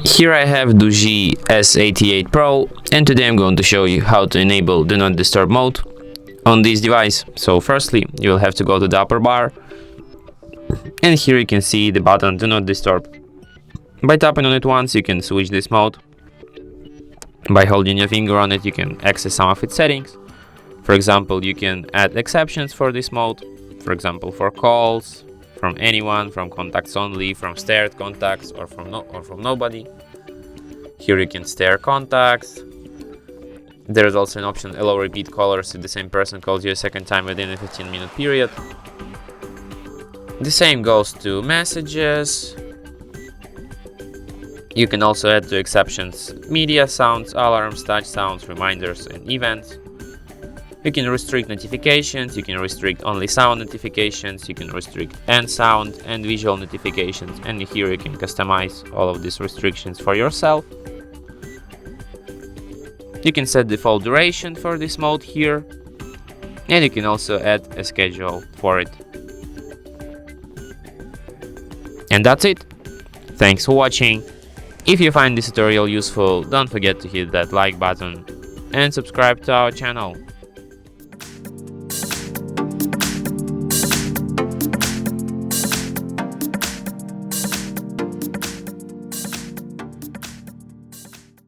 Here I have DOOGEE S88 Pro, and today I'm going to show you how to enable Do Not Disturb mode on this device. So firstly, you will have to go to the upper bar, and here you can see the button Do Not Disturb. By tapping on it once, you can switch this mode. By holding your finger on it, you can access some of its settings. For example, you can add exceptions for this mode, for example for calls, from anyone, from contacts only, from stared contacts, or from nobody. Here you can stare contacts. There is also an option allow repeat callers if the same person calls you a second time within a 15-minute period. The same goes to messages. You can also add to exceptions media sounds, alarms, touch sounds, reminders, and events. You can restrict notifications, you can restrict only sound notifications, you can restrict and sound and visual notifications, and here you can customize all of these restrictions for yourself. You can set default duration for this mode here, and you can also add a schedule for it. And that's it. Thanks for watching. If you find this tutorial useful, don't forget to hit that like button and subscribe to our channel.